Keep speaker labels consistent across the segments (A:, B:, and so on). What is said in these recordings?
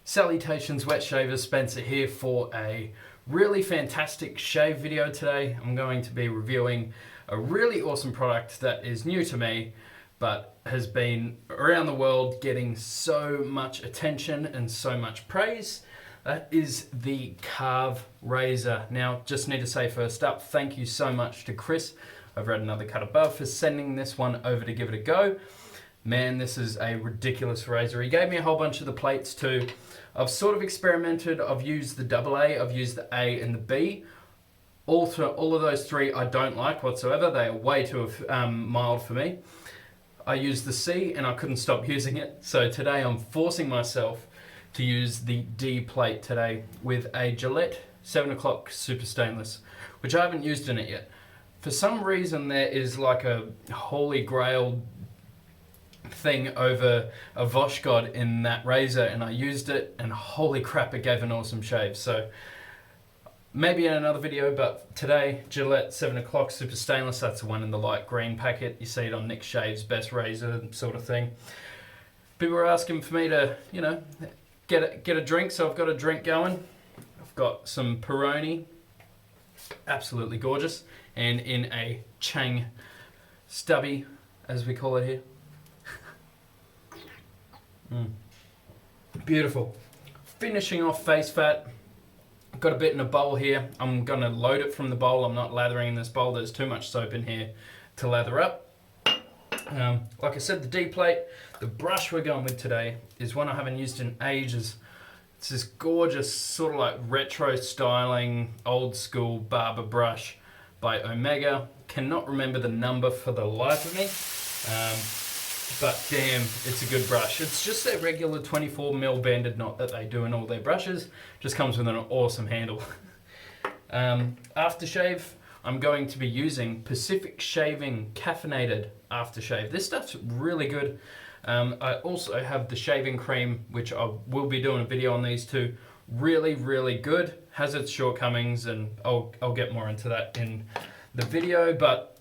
A: Salutations wet shavers, Spencer here for a really fantastic shave video today. I'm going to be reviewing a really awesome product that is new to me but has been around the world getting so much attention and so much praise. That is the Karve razor. Now, just need to say first up, thank you so much to Chris over at Another Cut Above for sending this one over to give it a go. Man, this is a ridiculous razor. He gave me a whole bunch of the plates too. I've sort of experimented. I've used the AA, I've used the A and the B. All of those three I don't like whatsoever. They are way too mild for me. I used the C and I couldn't stop using it. So today I'm forcing myself to use the D plate today with a Gillette 7 o'clock Super Stainless, which I haven't used in it yet. For some reason there is like a holy grail thing over a Voshgod in that razor, and I used it and holy crap, it gave an awesome shave. So maybe in another video, but today Gillette 7 o'clock Super Stainless, that's the one in the light green packet. You see it on Nick Shave's best razor sort of thing. People were asking for me to, get a drink, so I've got a drink going. I've got some Peroni, absolutely gorgeous, and in a Chang stubby, as we call it here. Beautiful. Finishing off face fat. Got a bit in a bowl here. I'm going to load it from the bowl. I'm not lathering in this bowl. There's too much soap in here to lather up. Like I said, the D plate. The brush we're going with today is one I haven't used in ages. It's this gorgeous sort of like retro styling old school barber brush by Omega. Cannot remember the number for the life of me. But damn, it's a good brush. It's just their regular 24mm banded knot that they do in all their brushes. Just comes with an awesome handle. Aftershave, I'm going to be using Pacific Shaving Caffeinated Aftershave. This stuff's really good. I also have the shaving cream, which I will be doing a video on these two. Really, really good. Has its shortcomings, and I'll get more into that in the video, but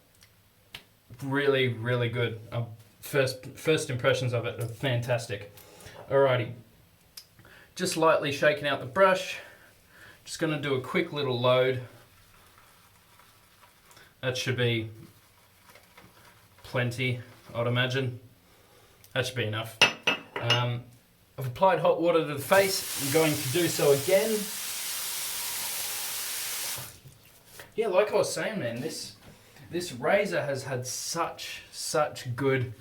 A: really, really good. First impressions of it are fantastic. Alrighty, just lightly shaking out the brush. Just going to do a quick little load. That should be plenty, I'd imagine. That should be enough. I've applied hot water to the face. I'm going to do so again. Yeah, like I was saying, man, this razor has had such good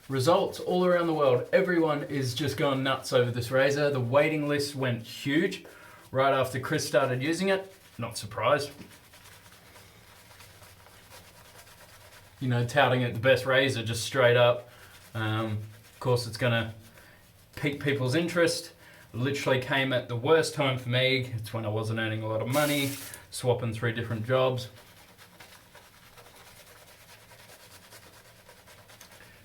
A: results all around the world. Everyone is just going nuts over this razor. The waiting list went huge right after Chris started using it. Not surprised. Touting it the best razor just straight up. Of course, it's going to pique people's interest. It literally came at the worst time for me. It's when I wasn't earning a lot of money, swapping through different jobs.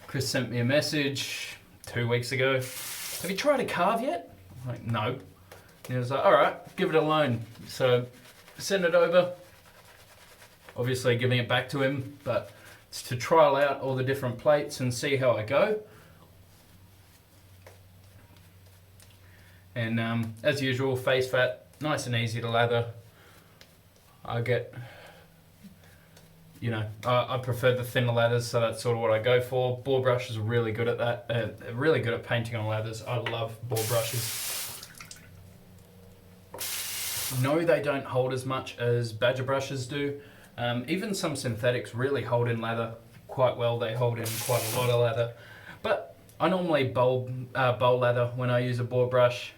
A: Chris sent me a message 2 weeks ago. Have you tried a Karve yet? I'm like, no. And he was like, all right, give it a loan. So send it over. Obviously giving it back to him, but it's to trial out all the different plates and see how I go. And as usual, face fat, nice and easy to lather. I prefer the thinner lathers, so that's sort of what I go for. Ball brushes are really good at that. They're really good at painting on lathers. I love ball brushes. No, they don't hold as much as badger brushes do. Even some synthetics really hold in lather quite well. They hold in quite a lot of lather. But I normally bowl lather when I use a ball brush.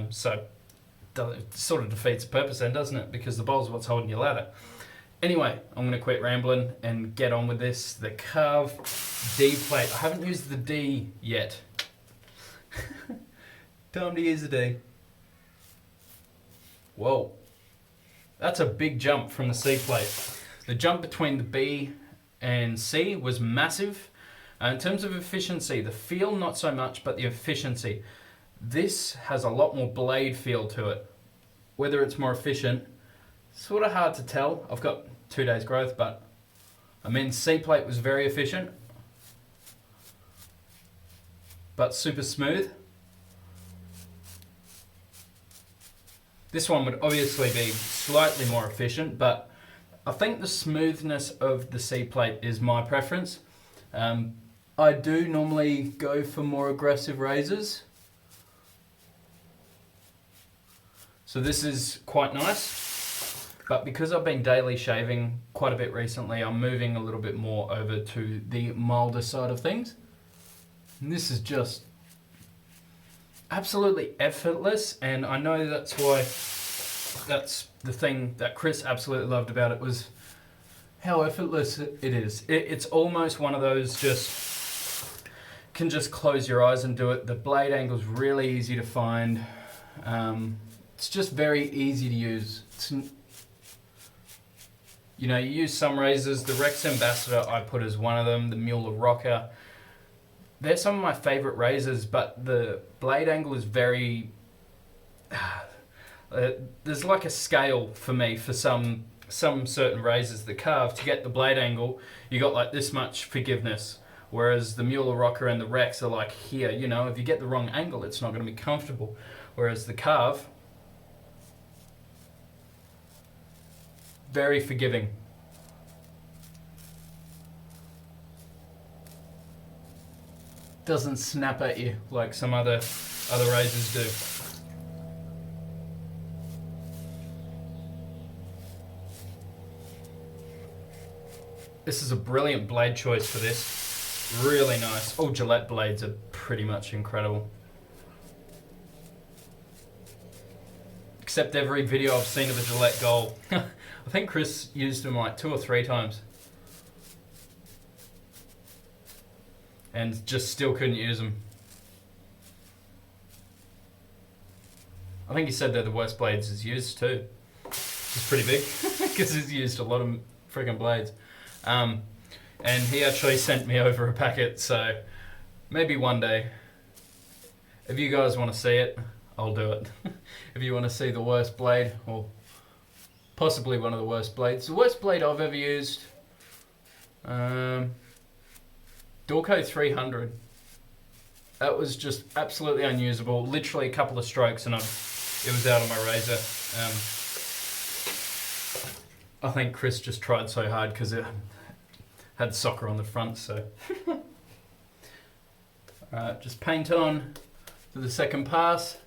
A: So it sort of defeats the purpose then, doesn't it? Because the bowl's what's holding your lather. Anyway, I'm going to quit rambling and get on with this. The Karve D plate. I haven't used the D yet. Time to use the D. Whoa. That's a big jump from the C plate. The jump between the B and C was massive. In terms of efficiency, the feel not so much, but the efficiency. This has a lot more blade feel to it. Whether it's more efficient, sort of hard to tell. I've got 2 days growth, but C plate was very efficient. but super smooth. This one would obviously be slightly more efficient, but I think the smoothness of the C plate is my preference. I do normally go for more aggressive razors. So this is quite nice, but because I've been daily shaving quite a bit recently, I'm moving a little bit more over to the milder side of things. And this is just absolutely effortless, and I know that's why, that's the thing that Chris absolutely loved about it, was how effortless it is. It's almost one of those can just close your eyes and do it. The blade angle's really easy to find. It's just very easy to use. You use some razors. The Rex Ambassador I put as one of them, the Mueller Rocker. They're some of my favorite razors, but the blade angle is very... there's like a scale for me for some certain razors. The Karve, to get the blade angle, you got like this much forgiveness. Whereas the Mueller Rocker and the Rex are like here, if you get the wrong angle, it's not going to be comfortable. Whereas the Karve, very forgiving. Doesn't snap at you like some other razors do. This is a brilliant blade choice for this. Really nice. All Gillette blades are pretty much incredible. Except every video I've seen of a Gillette Gold. I think Chris used them like 2 or 3 times. And just still couldn't use them. I think he said they're the worst blades he's used too. It's pretty big, because he's used a lot of freaking blades. And he actually sent me over a packet, so maybe one day, if you guys want to see it, I'll do it. If you want to see the worst blade, or possibly one of the worst blades. The worst blade I've ever used, Dorco 300. That was just absolutely unusable. Literally a couple of strokes and it was out of my razor. I think Chris just tried so hard because it had soccer on the front, so. Alright, just paint on for the second pass.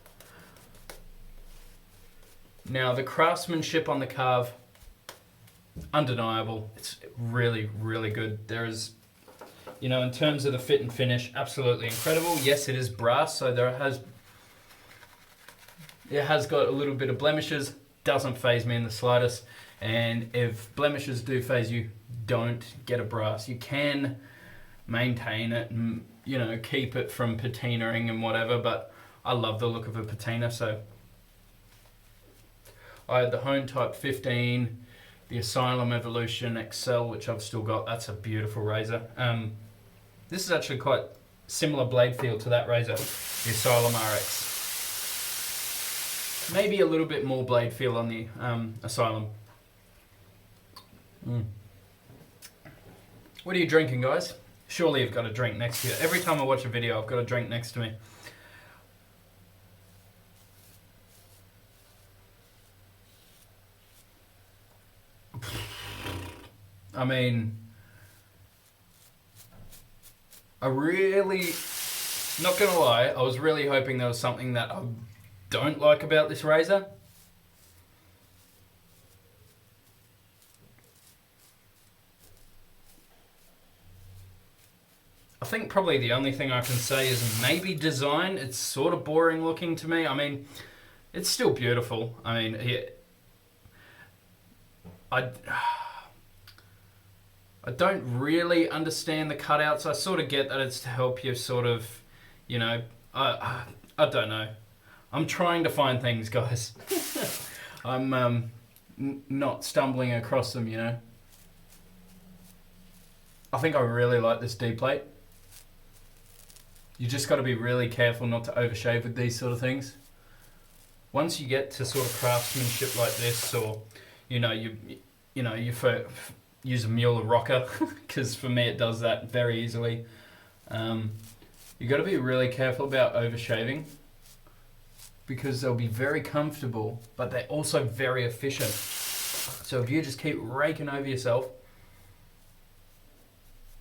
A: Now the craftsmanship on the Karve, undeniable. It's really, really good. There is, in terms of the fit and finish, absolutely incredible. Yes, it is brass, so it has got a little bit of blemishes. Doesn't faze me in the slightest. And if blemishes do faze you, don't get a brass. You can maintain it and, keep it from patinaing and whatever, but I love the look of a patina, so. I had the Hone Type 15, the Asylum Evolution XL, which I've still got. That's a beautiful razor. This is actually quite similar blade feel to that razor, the Asylum RX. Maybe a little bit more blade feel on the Asylum. What are you drinking, guys? Surely you've got a drink next to you. Every time I watch a video, I've got a drink next to me. I mean, not gonna lie, I was really hoping there was something that I don't like about this razor. I think probably the only thing I can say is maybe design. It's sort of boring looking to me. I mean, it's still beautiful. I mean, I don't really understand the cutouts. I sort of get that it's to help you sort of, I don't know. I'm trying to find things, guys. I'm not stumbling across them, I think I really like this D plate. You just got to be really careful not to overshave with these sort of things. Once you get to sort of craftsmanship like this, or you use a Mueller Rocker, because for me it does that very easily. You got to be really careful about overshaving because they'll be very comfortable, but they're also very efficient. So if you just keep raking over yourself,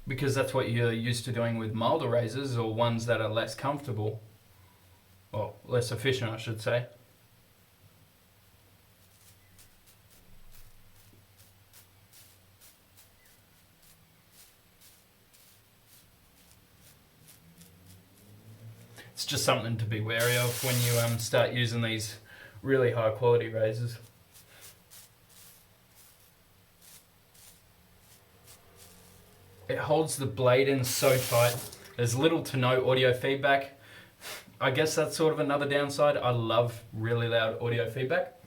A: because that's what you're used to doing with milder razors or ones that are less comfortable, or less efficient, I should say. It's just something to be wary of when you start using these really high quality razors. It holds the blade in so tight. There's little to no audio feedback. I guess that's sort of another downside. I love really loud audio feedback.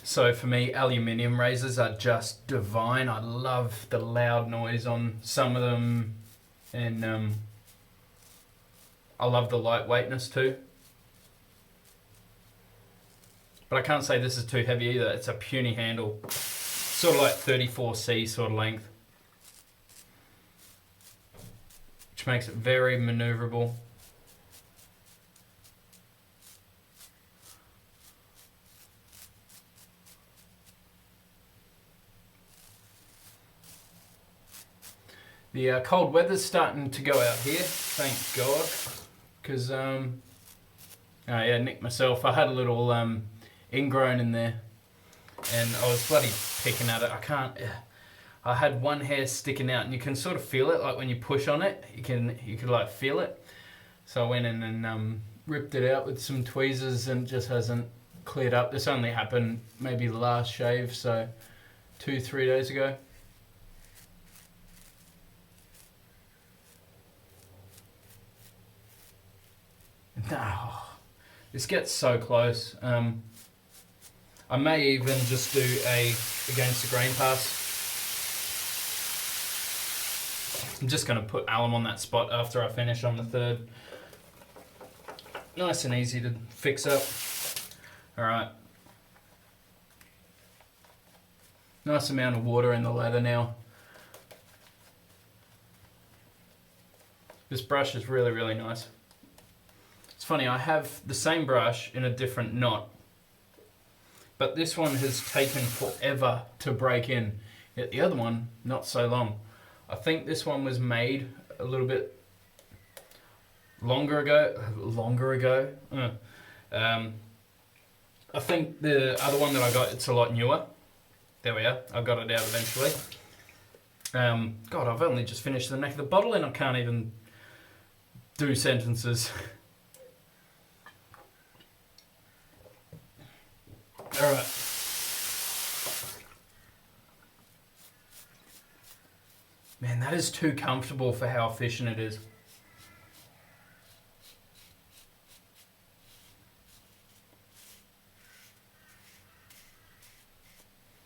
A: So for me, aluminium razors are just divine. I love the loud noise on some of them, and I love the lightweightness too. But I can't say this is too heavy either. It's a puny handle, sort of like 34C sort of length, which makes it very maneuverable. The cold weather's starting to go out here, thank God, because oh yeah, nicked myself. I had a little ingrown in there, and I was bloody picking at it. I had one hair sticking out, and you can sort of feel it, like when you push on it, you can like feel it. So I went in and ripped it out with some tweezers, and it just hasn't cleared up. This only happened maybe the last shave, so 2-3 days ago. No, this gets so close. I may even just do a against the grain pass. I'm just going to put alum on that spot after I finish on the third. Nice and easy to fix up. Alright. Nice amount of water in the lather now. This brush is really, really nice. It's funny, I have the same brush in a different knot, but this one has taken forever to break in, yet the other one, not so long. I think this one was made a little bit longer ago. I think the other one that I got, it's a lot newer. There we are, I got it out eventually. God, I've only just finished the neck of the bottle and I can't even do sentences. Alright. Man, that is too comfortable for how efficient it is.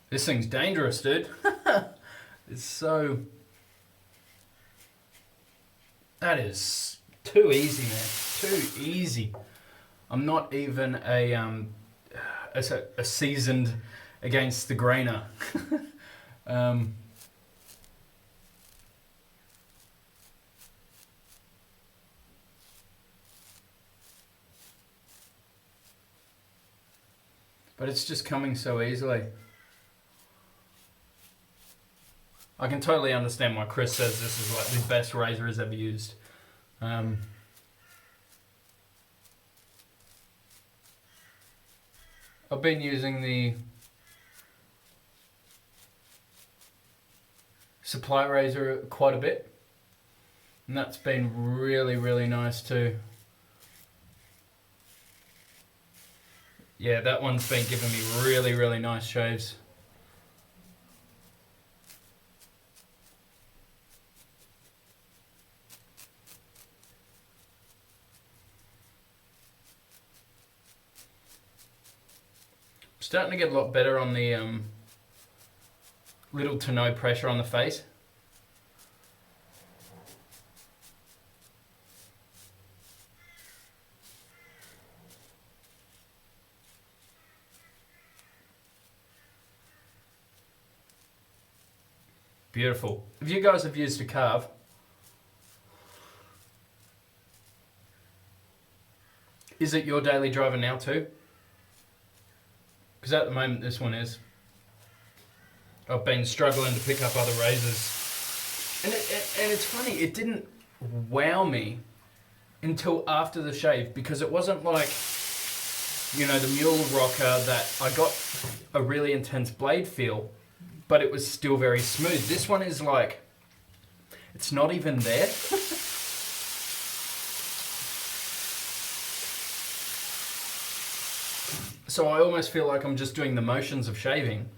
A: This thing's dangerous, dude. It's so... That is too easy, man. Too easy. I'm not even a seasoned against the grainer. But it's just coming so easily. I can totally understand why Chris says this is like the best razor he's ever used. I've been using the supply razor quite a bit, and that's been really, really nice too. Yeah, that one's been giving me really, really nice shaves. Starting to get a lot better on the little to no pressure on the face. Beautiful. If you guys have used a Karve, is it your daily driver now too? Because at the moment this one is. I've been struggling to pick up other razors. And it's funny, it didn't wow me until after the shave, because it wasn't like, you know, the mule rocker that I got a really intense blade feel, but it was still very smooth. This one is like, it's not even there. So I almost feel like I'm just doing the motions of shaving,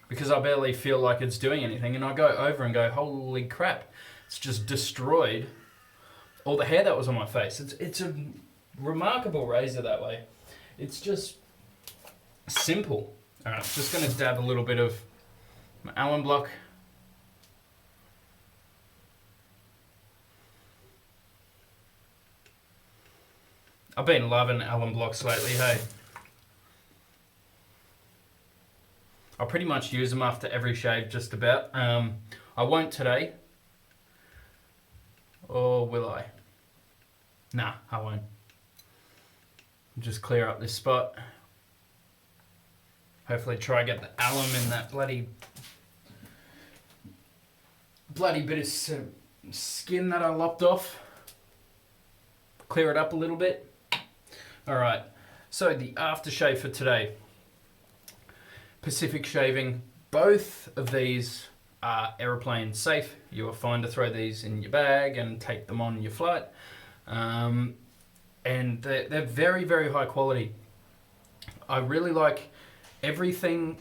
A: because I barely feel like it's doing anything, and I go over and go, holy crap, it's just destroyed all the hair that was on my face. It's a remarkable razor that way. It's just simple. All right, just going to dab a little bit of my Allen block. I've been loving Allen blocks lately, hey. I pretty much use them after every shave, just about. I won't today. Or will I? Nah, I won't. Just clear up this spot. Hopefully try get the alum in that bloody bit of skin that I lopped off. Clear it up a little bit. Alright, so the aftershave for today. Pacific Shaving. Both of these are aeroplane safe. You are fine to throw these in your bag and take them on your flight. And they're very, very high quality. I really like everything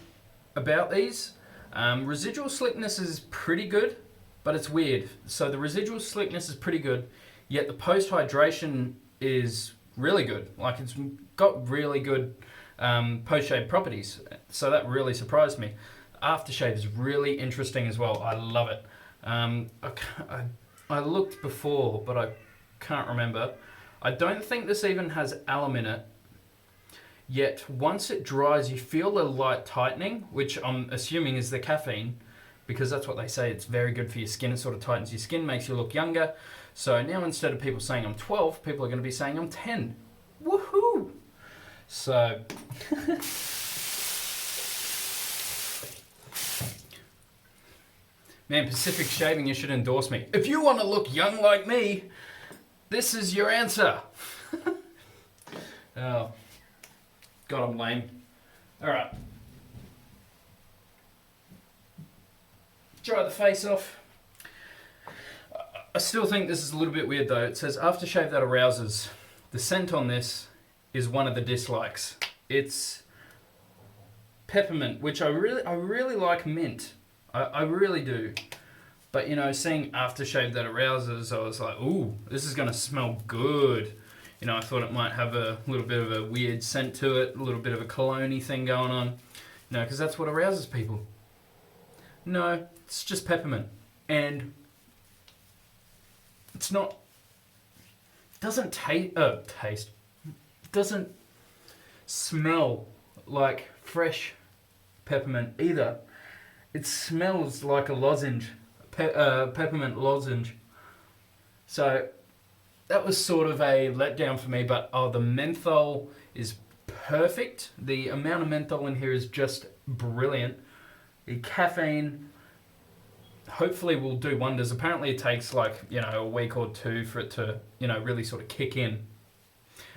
A: about these. Residual slickness is pretty good, but it's weird. So the residual slickness is pretty good, yet the post-hydration is really good. Like, it's got really good post-shave properties, so that really surprised me. Aftershave is really interesting as well. I love it. I looked before, but I can't remember. I don't think this even has alum in it, yet once it dries you feel a light tightening, which I'm assuming is the caffeine, because that's what they say. It's very good for your skin. It sort of tightens your skin, makes you look younger. So now instead of people saying I'm 12, people are going to be saying I'm 10. Woohoo! So, man, Pacific Shaving, you should endorse me. If you want to look young like me, this is your answer. Oh, God, I'm lame. All right. Dry the face off. I still think this is a little bit weird though. It says aftershave that arouses. The scent on this is one of the dislikes. It's peppermint, which I really like mint. I really do. But you know, seeing aftershave that arouses, I was like, ooh, this is gonna smell good. You know, I thought it might have a little bit of a weird scent to it, a little bit of a cologne-y thing going on. You know, because that's what arouses people. No, it's just peppermint. And it's not, doesn't taste, doesn't smell like fresh peppermint either. It smells like a lozenge, peppermint lozenge. So that was sort of a letdown for me, but the menthol is perfect. The amount of menthol in here is just brilliant. The caffeine hopefully will do wonders. Apparently it takes like, you know, a week or two for it to, you know, really sort of kick in.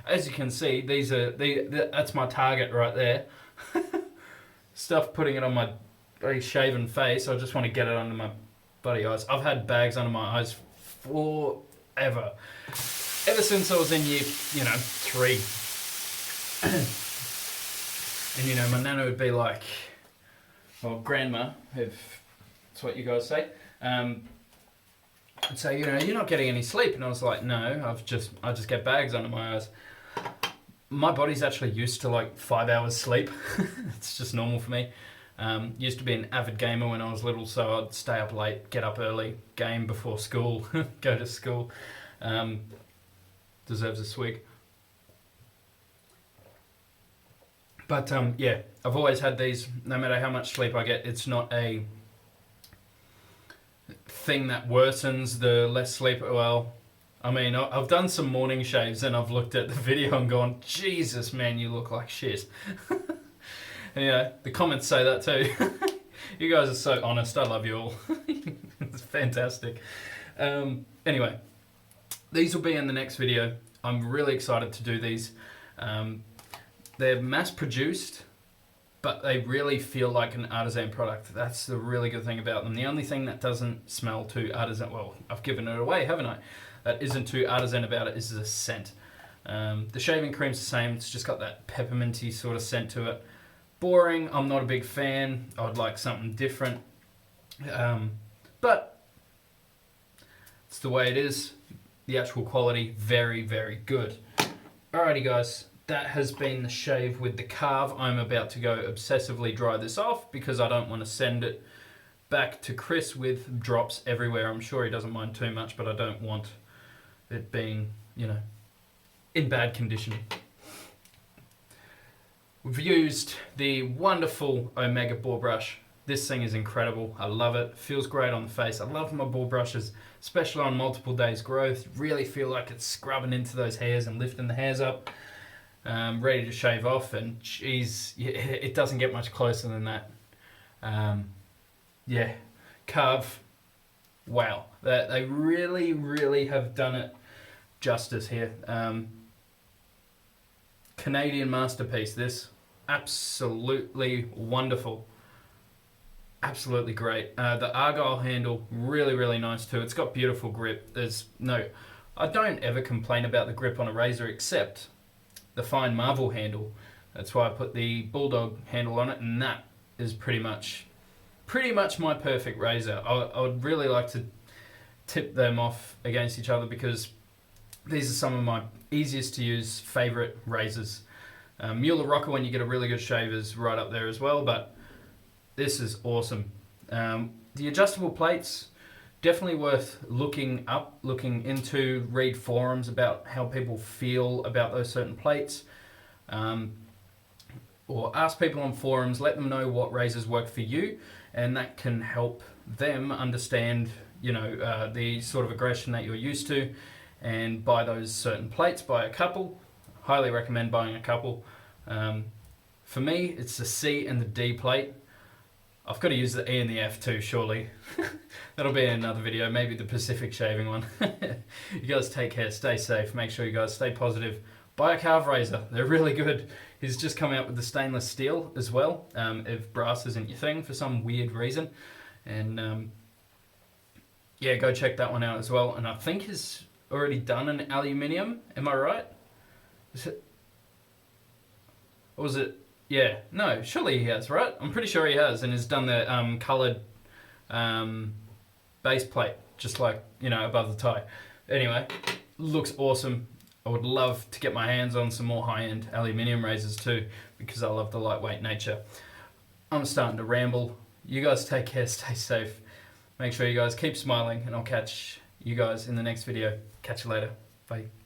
A: As you can see, that's my target right there. Stuff putting it on my very shaven face. I just want to get it under my bloody eyes. I've had bags under my eyes forever. Ever since I was in year, 3. And, you know, my nana would be like, well, grandma, if that's what you guys say, I'd say, you know, you're not getting any sleep. And I was like, no, I just get bags under my eyes. My body's actually used to like 5 hours sleep. It's just normal for me. Used to be an avid gamer when I was little, so I'd stay up late, get up early, game before school, go to school. Deserves a swig. But yeah, I've always had these, no matter how much sleep I get, it's not a thing that worsens the less sleep. Well, I mean, I've done some morning shaves and I've looked at the video and gone, Jesus, man, you look like shit. And, yeah, the comments say that too. You guys are so honest. I love you all. It's fantastic. Anyway, these will be in the next video. I'm really excited to do these. They're mass produced, but they really feel like an artisan product. That's the really good thing about them. The only thing that doesn't smell too artisan, well, I've given it away, haven't I? That isn't too artisan about it is the scent. The shaving cream's the same. It's just got that pepperminty sort of scent to it. Boring, I'm not a big fan. I'd like something different. But it's the way it is. The actual quality, very, very good. Alrighty guys, that has been the shave with the Karve. I'm about to go obsessively dry this off because I don't want to send it back to Chris with drops everywhere. I'm sure he doesn't mind too much, but I don't want it being, you know, in bad condition. We've used the wonderful Omega ball brush. This thing is incredible. I love it. Feels great on the face. I love my ball brushes, especially on multiple days growth. Really feel like it's scrubbing into those hairs and lifting the hairs up. Ready to shave off, and geez, it doesn't get much closer than that. Yeah, Karve, wow. They really, really have done it justice here. Canadian masterpiece, this. Absolutely wonderful. Absolutely great. The Argyle handle, really, really nice too. It's got beautiful grip. I don't ever complain about the grip on a razor except the fine marble handle. That's why I put the Bulldog handle on it, and that is pretty much my perfect razor. I would really like to tip them off against each other because these are some of my easiest to use favorite razors. Mueller Rocker, when you get a really good shave, is right up there as well, but this is awesome. The adjustable plates, definitely worth looking into, read forums about how people feel about those certain plates, or ask people on forums, let them know what razors work for you, and that can help them understand, you know, the sort of aggression that you're used to, and buy those certain plates. Buy a couple. Highly recommend buying a couple. For me, it's the C and the D plate. I've got to use the E and the F too, surely. That'll be in another video, maybe the Pacific shaving one. You guys take care, stay safe, make sure you guys stay positive. Buy a Karve razor, they're really good. He's just come out with the stainless steel as well, if brass isn't your thing for some weird reason. And yeah, go check that one out as well. And I think he's already done an aluminium, am I right? Is it? Or was it? Yeah, no, surely he has, right? I'm pretty sure he has, and has done the coloured base plate, just like, you know, above the tie. Anyway, looks awesome. I would love to get my hands on some more high-end aluminium razors too, because I love the lightweight nature. I'm starting to ramble. You guys take care, stay safe. Make sure you guys keep smiling, and I'll catch you guys in the next video. Catch you later. Bye.